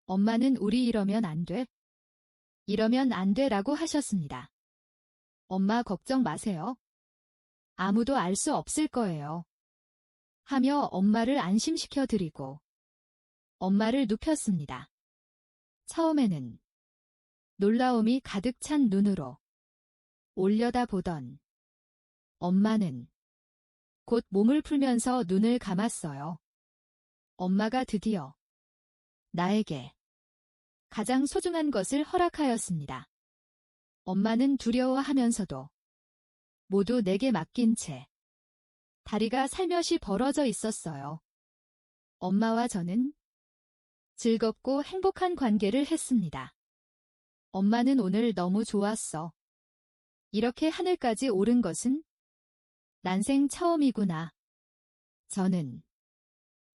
엄마는 우리 이러면 안 돼. 이러면 안 돼라고 하셨습니다. 엄마 걱정 마세요. 아무도 알 수 없을 거예요. 하며 엄마를 안심시켜 드리고 엄마를 눕혔습니다. 처음에는 놀라움이 가득 찬 눈으로 올려다보던 엄마는 곧 몸을 풀면서 눈을 감았어요. 엄마가 드디어 나에게 가장 소중한 것을 허락하였습니다. 엄마는 두려워하면서도 모두 내게 맡긴 채 다리가 살며시 벌어져 있었어요. 엄마와 저는 즐겁고 행복한 관계를 했습니다. 엄마는 오늘 너무 좋았어. 이렇게 하늘까지 오른 것은 난생 처음이구나. 저는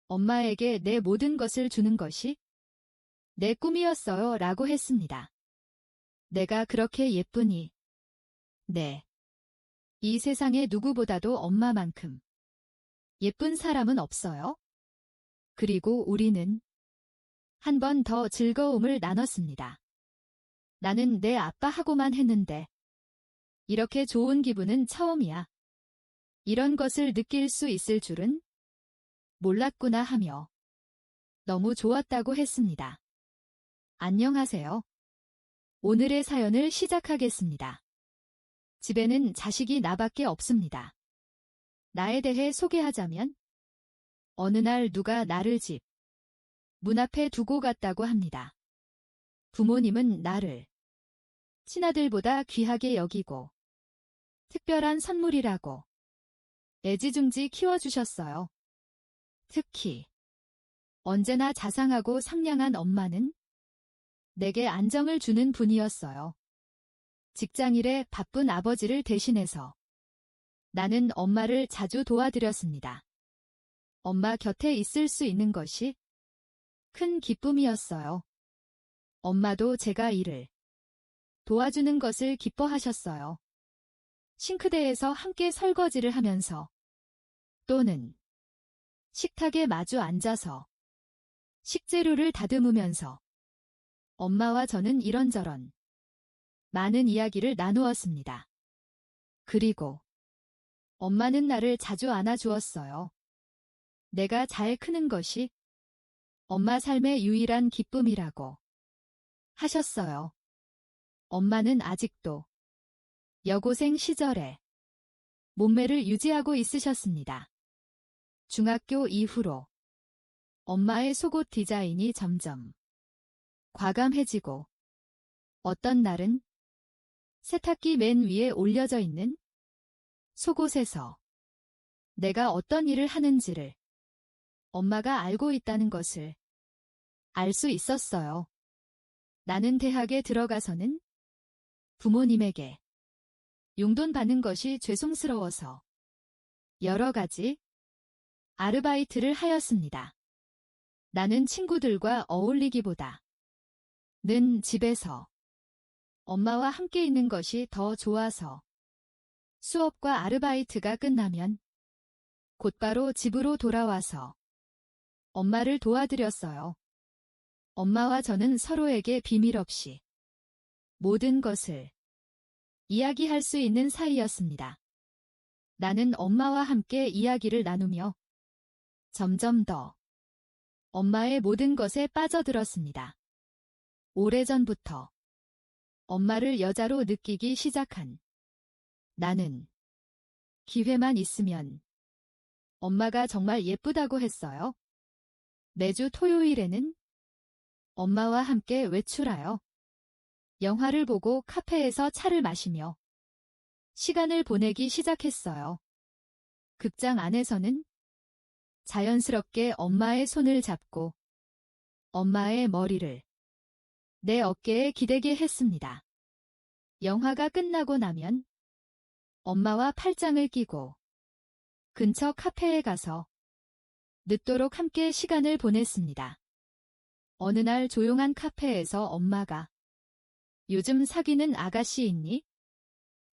엄마에게 내 모든 것을 주는 것이 내 꿈이었어요 라고 했습니다. 내가 그렇게 예쁘니. 네. 이 세상에 누구보다도 엄마만큼 예쁜 사람은 없어요. 그리고 우리는 한 번 더 즐거움을 나눴습니다. 나는 내 아빠하고만 했는데 이렇게 좋은 기분은 처음이야. 이런 것을 느낄 수 있을 줄은 몰랐구나 하며 너무 좋았다고 했습니다. 안녕하세요. 오늘의 사연을 시작하겠습니다. 집에는 자식이 나밖에 없습니다. 나에 대해 소개하자면 어느 날 누가 나를 집 문 앞에 두고 갔다고 합니다. 부모님은 나를 친아들보다 귀하게 여기고 특별한 선물이라고 애지중지 키워주셨어요. 특히 언제나 자상하고 상냥한 엄마는 내게 안정을 주는 분이었어요. 직장일에 바쁜 아버지를 대신해서 나는 엄마를 자주 도와드렸습니다. 엄마 곁에 있을 수 있는 것이 큰 기쁨이었어요. 엄마도 제가 일을 도와주는 것을 기뻐하셨어요. 싱크대에서 함께 설거지를 하면서 또는 식탁에 마주 앉아서 식재료를 다듬으면서 엄마와 저는 이런저런 많은 이야기를 나누었습니다. 그리고 엄마는 나를 자주 안아주었어요. 내가 잘 크는 것이 엄마 삶의 유일한 기쁨이라고 하셨어요. 엄마는 아직도 여고생 시절에 몸매를 유지하고 있으셨습니다. 중학교 이후로 엄마의 속옷 디자인이 점점 과감해지고 어떤 날은 세탁기 맨 위에 올려져 있는 속옷에서 내가 어떤 일을 하는지를 엄마가 알고 있다는 것을 알 수 있었어요. 나는 대학에 들어가서는 부모님에게 용돈 받는 것이 죄송스러워서 여러 가지 아르바이트를 하였습니다. 나는 친구들과 어울리기보다 는 집에서 엄마와 함께 있는 것이 더 좋아서 수업과 아르바이트가 끝나면 곧바로 집으로 돌아와서 엄마를 도와드렸어요. 엄마와 저는 서로에게 비밀 없이 모든 것을 이야기할 수 있는 사이였습니다. 나는 엄마와 함께 이야기를 나누며 점점 더 엄마의 모든 것에 빠져들었습니다. 오래전부터 엄마를 여자로 느끼기 시작한 나는 기회만 있으면 엄마가 정말 예쁘다고 했어요. 매주 토요일에는 엄마와 함께 외출하여 영화를 보고 카페에서 차를 마시며 시간을 보내기 시작했어요. 극장 안에서는 자연스럽게 엄마의 손을 잡고 엄마의 머리를 내 어깨에 기대게 했습니다. 영화가 끝나고 나면 엄마와 팔짱을 끼고 근처 카페에 가서 늦도록 함께 시간을 보냈습니다. 어느 날 조용한 카페에서 엄마가 요즘 사귀는 아가씨 있니?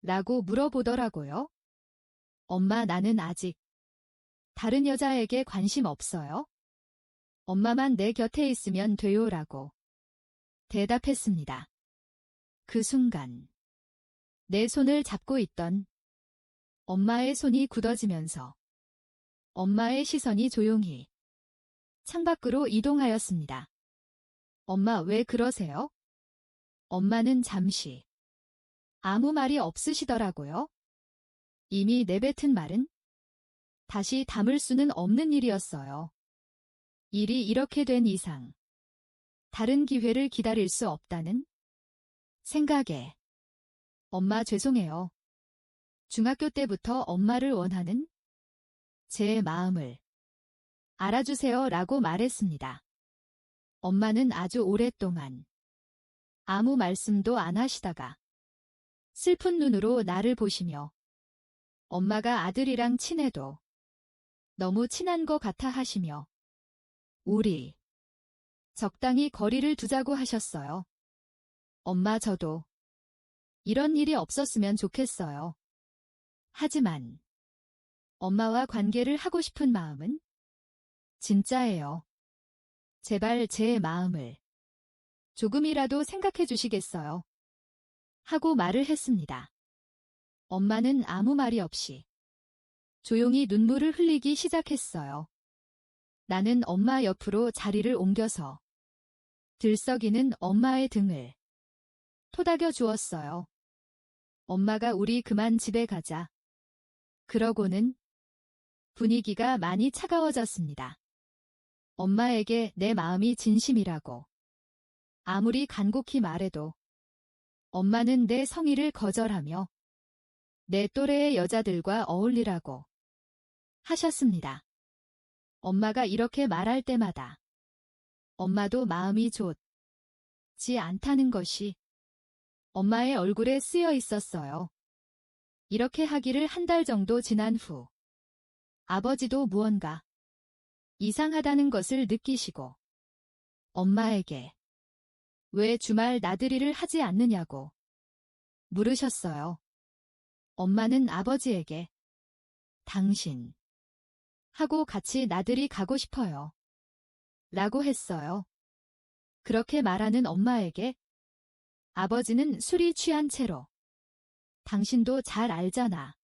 라고 물어보더라고요. 엄마, 나는 아직 다른 여자에게 관심 없어요. 엄마만 내 곁에 있으면 돼요 라고 대답했습니다. 그 순간 내 손을 잡고 있던 엄마의 손이 굳어지면서 엄마의 시선이 조용히 창밖으로 이동하였습니다. 엄마 왜 그러세요? 엄마는 잠시 아무 말이 없으시더라고요. 이미 내뱉은 말은 다시 담을 수는 없는 일이었어요. 일이 이렇게 된 이상 다른 기회를 기다릴 수 없다는 생각에 엄마 죄송해요. 중학교 때부터 엄마를 원하는 제 마음을 알아주세요 라고 말했습니다. 엄마는 아주 오랫동안 아무 말씀도 안 하시다가 슬픈 눈으로 나를 보시며 엄마가 아들이랑 친해도 너무 친한 것 같아 하시며 우리 적당히 거리를 두자고 하셨어요. 엄마 저도 이런 일이 없었으면 좋겠어요. 하지만 엄마와 관계를 하고 싶은 마음은 진짜예요. 제발 제 마음을 조금이라도 생각해 주시겠어요? 하고 말을 했습니다. 엄마는 아무 말이 없이 조용히 눈물을 흘리기 시작했어요. 나는 엄마 옆으로 자리를 옮겨서 들썩이는 엄마의 등을 토닥여 주었어요. 엄마가 우리 그만 집에 가자. 그러고는 분위기가 많이 차가워졌습니다. 엄마에게 내 마음이 진심이라고 아무리 간곡히 말해도 엄마는 내 성의를 거절하며 내 또래의 여자들과 어울리라고 하셨습니다. 엄마가 이렇게 말할 때마다 엄마도 마음이 좋지 않다는 것이 엄마의 얼굴에 쓰여 있었어요. 이렇게 하기를 한 달 정도 지난 후 아버지도 무언가 이상하다는 것을 느끼시고 엄마에게 왜 주말 나들이를 하지 않느냐고 물으셨어요. 엄마는 아버지에게 당신 하고 같이 나들이 가고 싶어요. 라고 했어요. 그렇게 말하는 엄마에게 아버지는 술이 취한 채로 당신도 잘 알잖아.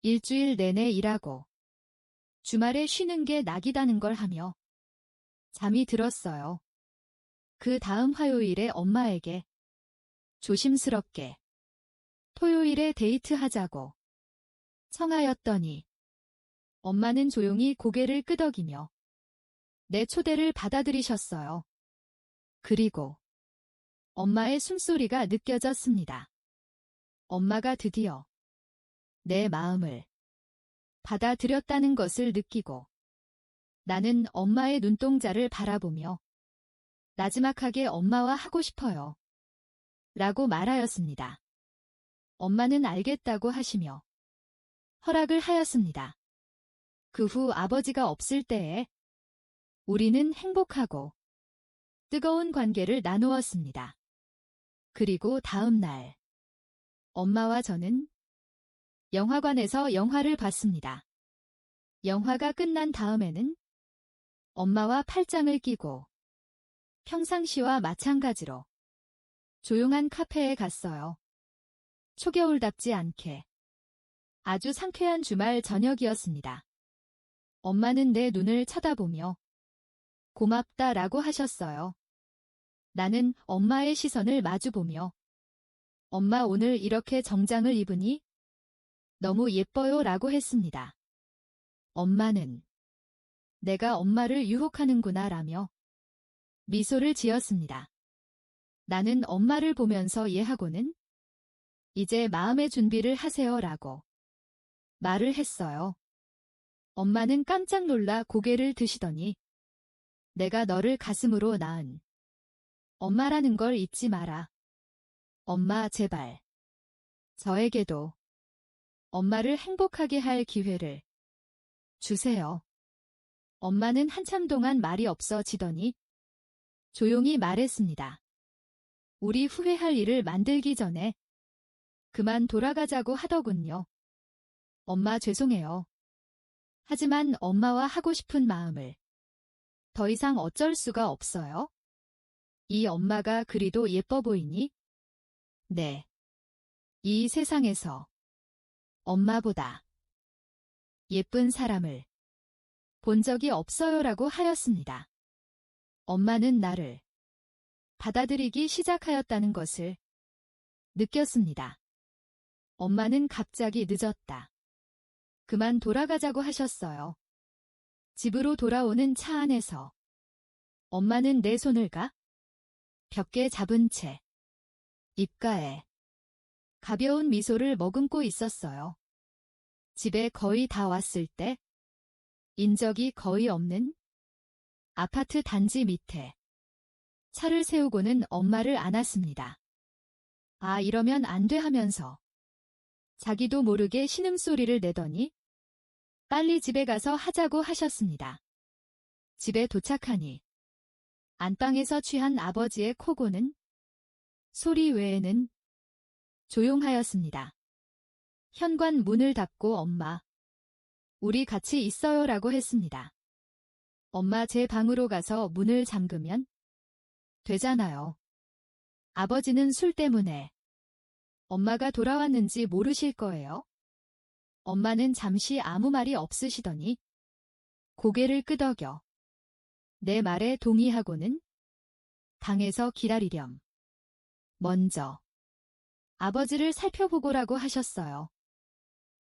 일주일 내내 일하고 주말에 쉬는 게 낙이다는 걸 하며 잠이 들었어요. 그 다음 화요일에 엄마에게 조심스럽게 토요일에 데이트하자고 청하였더니 엄마는 조용히 고개를 끄덕이며 내 초대를 받아들이셨어요. 그리고 엄마의 숨소리가 느껴졌습니다. 엄마가 드디어 내 마음을 받아들였다는 것을 느끼고 나는 엄마의 눈동자를 바라보며 나지막하게 엄마와 하고 싶어요. 라고 말하였습니다. 엄마는 알겠다고 하시며 허락을 하였습니다. 그 후 아버지가 없을 때에 우리는 행복하고 뜨거운 관계를 나누었습니다. 그리고 다음 날 엄마와 저는 영화관에서 영화를 봤습니다. 영화가 끝난 다음에는 엄마와 팔짱을 끼고 평상시와 마찬가지로 조용한 카페에 갔어요. 초겨울답지 않게 아주 상쾌한 주말 저녁이었습니다. 엄마는 내 눈을 쳐다보며 고맙다라고 하셨어요. 나는 엄마의 시선을 마주보며 엄마 오늘 이렇게 정장을 입으니 너무 예뻐요 라고 했습니다. 엄마는 내가 엄마를 유혹하는구나 라며 미소를 지었습니다. 나는 엄마를 보면서 얘하고는 이제 마음의 준비를 하세요 라고 말을 했어요. 엄마는 깜짝 놀라 고개를 드시더니 내가 너를 가슴으로 낳은 엄마라는 걸 잊지 마라. 엄마 제발 저에게도 엄마를 행복하게 할 기회를 주세요. 엄마는 한참 동안 말이 없어지더니 조용히 말했습니다. 우리 후회할 일을 만들기 전에 그만 돌아가자고 하더군요. 엄마 죄송해요. 하지만 엄마와 하고 싶은 마음을 더 이상 어쩔 수가 없어요. 이 엄마가 그리도 예뻐 보이니? 네. 이 세상에서 엄마보다 예쁜 사람을 본 적이 없어요라고 하였습니다. 엄마는 나를 받아들이기 시작하였다는 것을 느꼈습니다. 엄마는 갑자기 늦었다. 그만 돌아가자고 하셨어요. 집으로 돌아오는 차 안에서 엄마는 내 손을 가볍게 잡은 채 입가에 가벼운 미소를 머금고 있었어요. 집에 거의 다 왔을 때 인적이 거의 없는 아파트 단지 밑에 차를 세우고는 엄마를 안았습니다. 아, 이러면 안 돼 하면서 자기도 모르게 신음소리를 내더니 빨리 집에 가서 하자고 하셨습니다. 집에 도착하니 안방에서 취한 아버지의 코고는 소리 외에는 조용하였습니다. 현관 문을 닫고 엄마, 우리 같이 있어요라고 했습니다. 엄마 제 방으로 가서 문을 잠그면 되잖아요. 아버지는 술 때문에 엄마가 돌아왔는지 모르실 거예요. 엄마는 잠시 아무 말이 없으시더니 고개를 끄덕여 내 말에 동의하고는 방에서 기다리렴. 먼저 아버지를 살펴보고라고 하셨어요.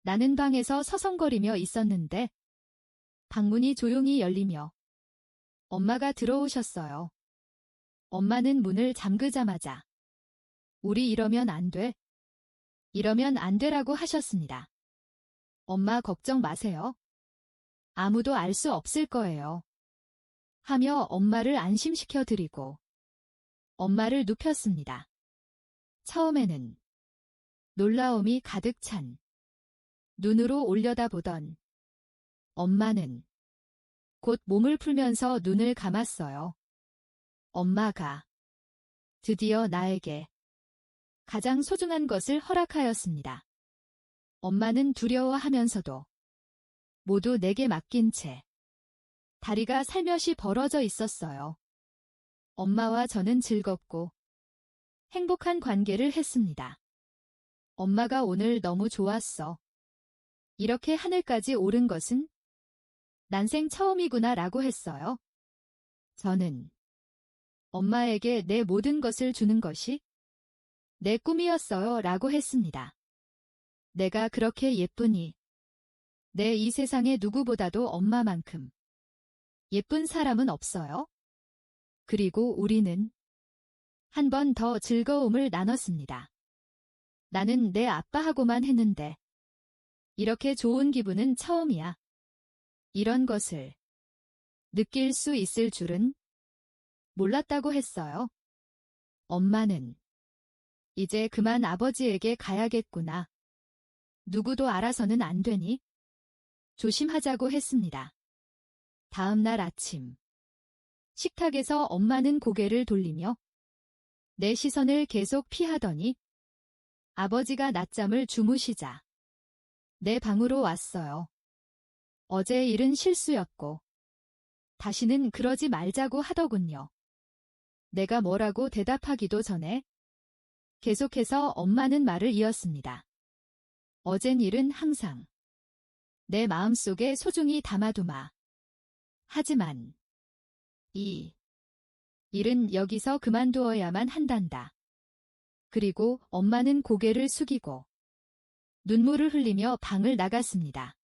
나는 방에서 서성거리며 있었는데 방문이 조용히 열리며 엄마가 들어오셨어요. 엄마는 문을 잠그자마자 우리 이러면 안 돼. 이러면 안 되라고 하셨습니다. 엄마 걱정 마세요. 아무도 알 수 없을 거예요. 하며 엄마를 안심시켜 드리고 엄마를 눕혔습니다. 처음에는 놀라움이 가득 찬 눈으로 올려다보던 엄마는 곧 몸을 풀면서 눈을 감았어요. 엄마가 드디어 나에게 가장 소중한 것을 허락하였습니다. 엄마는 두려워하면서도 모두 내게 맡긴 채 다리가 살며시 벌어져 있었어요. 엄마와 저는 즐겁고 행복한 관계를 했습니다. 엄마가 오늘 너무 좋았어. 이렇게 하늘까지 오른 것은 난생 처음이구나 라고 했어요. 저는 엄마에게 내 모든 것을 주는 것이 내 꿈이었어요 라고 했습니다. 내가 그렇게 예쁘니 내 이 세상에 누구보다도 엄마만큼 예쁜 사람은 없어요. 그리고 우리는 한 번 더 즐거움을 나눴습니다. 나는 내 아빠하고만 했는데 이렇게 좋은 기분은 처음이야. 이런 것을 느낄 수 있을 줄은 몰랐다고 했어요. 엄마는 이제 그만 아버지에게 가야겠구나. 누구도 알아서는 안 되니 조심하자고 했습니다. 다음 날 아침 식탁에서 엄마는 고개를 돌리며 내 시선을 계속 피하더니 아버지가 낮잠을 주무시자 내 방으로 왔어요. 어제 일은 실수였고 다시는 그러지 말자고 하더군요. 내가 뭐라고 대답하기도 전에 계속해서 엄마는 말을 이었습니다. 어젠 일은 항상 내 마음속에 소중히 담아두마. 하지만 이 일은 여기서 그만두어야만 한단다. 그리고 엄마는 고개를 숙이고 눈물을 흘리며 방을 나갔습니다.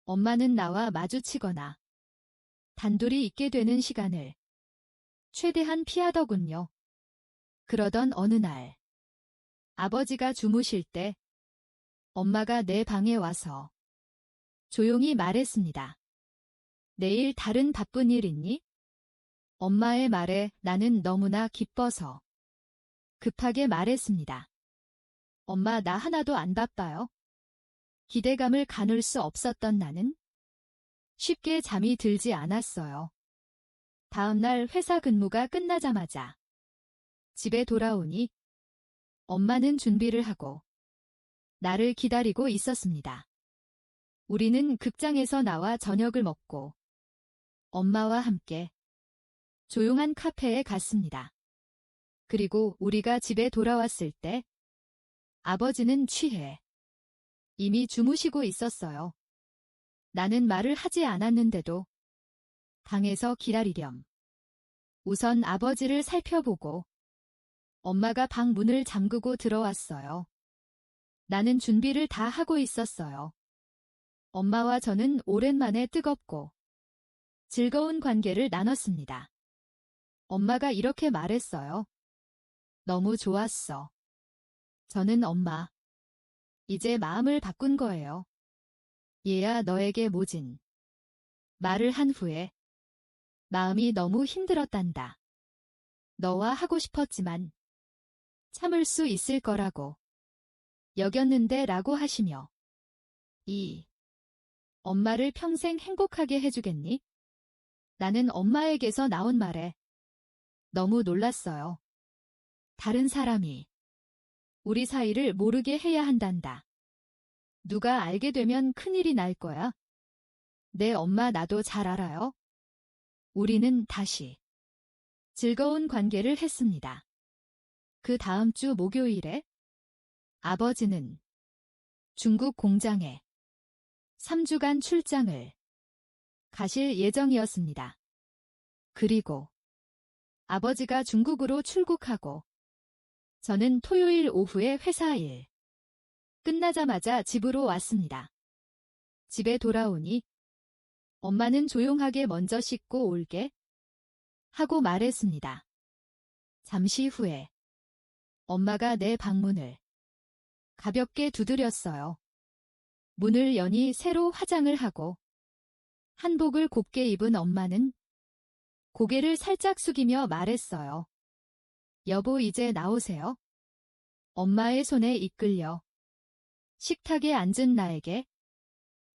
엄마는 나와 마주치거나 단둘이 있게 되는 시간을 최대한 피하더군요. 그러던 어느 날 아버지가 주무실 때 엄마가 내 방에 와서 조용히 말했습니다. 내일 다른 바쁜 일 있니? 엄마의 말에 나는 너무나 기뻐서 급하게 말했습니다. 엄마 나 하나도 안 바빠요. 기대감을 가눌 수 없었던 나는 쉽게 잠이 들지 않았어요. 다음 날 회사 근무가 끝나자마자 집에 돌아오니 엄마는 준비를 하고 나를 기다리고 있었습니다. 우리는 극장에서 나와 저녁을 먹고 엄마와 함께 조용한 카페에 갔습니다. 그리고 우리가 집에 돌아왔을 때 아버지는 취해 이미 주무시고 있었어요. 나는 말을 하지 않았는데도 방에서 기다리렴. 우선 아버지를 살펴보고 엄마가 방 문을 잠그고 들어왔어요. 나는 준비를 다 하고 있었어요. 엄마와 저는 오랜만에 뜨겁고 즐거운 관계를 나눴습니다. 엄마가 이렇게 말했어요. 너무 좋았어. 저는 엄마, 이제 마음을 바꾼 거예요. 얘야 너에게 모진. 말을 한 후에 마음이 너무 힘들었단다. 너와 하고 싶었지만 참을 수 있을 거라고 여겼는데 라고 하시며 엄마를 평생 행복하게 해주겠니? 나는 엄마에게서 나온 말에 너무 놀랐어요. 다른 사람이 우리 사이를 모르게 해야 한단다. 누가 알게 되면 큰일이 날 거야. 내 엄마 나도 잘 알아요. 우리는 다시 즐거운 관계를 했습니다. 그 다음 주 목요일에 아버지는 중국 공장에 3주간 출장을 가실 예정이었습니다. 그리고 아버지가 중국으로 출국하고 저는 토요일 오후에 회사 일 끝나자마자 집으로 왔습니다. 집에 돌아오니 엄마는 조용하게 먼저 씻고 올게 하고 말했습니다. 잠시 후에 엄마가 내 방문을 가볍게 두드렸어요. 문을 여니 새로 화장을 하고 한복을 곱게 입은 엄마는 고개를 살짝 숙이며 말했어요. 여보 이제 나오세요. 엄마의 손에 이끌려 식탁에 앉은 나에게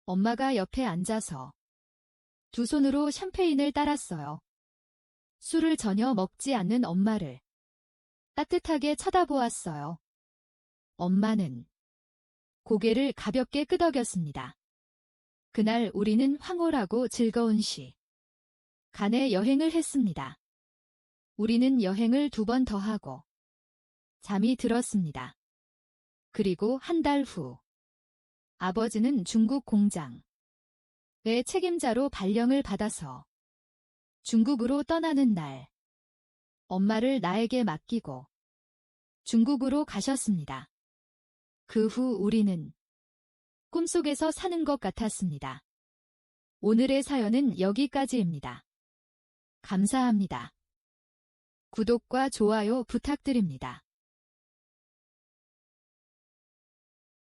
엄마가 옆에 앉아서 두 손으로 샴페인을 따랐어요. 술을 전혀 먹지 않는 엄마를 따뜻하게 쳐다보았어요. 엄마는 고개를 가볍게 끄덕였습니다. 그날 우리는 황홀하고 즐거운 시간의 여행을 했습니다. 우리는 여행을 2번 더 하고 잠이 들었습니다. 그리고 한 달 후 아버지는 중국 공장의 책임자로 발령을 받아서 중국으로 떠나는 날 엄마를 나에게 맡기고 중국으로 가셨습니다. 그 후 우리는 꿈속에서 사는 것 같았습니다. 오늘의 사연은 여기까지입니다. 감사합니다. 구독과 좋아요 부탁드립니다.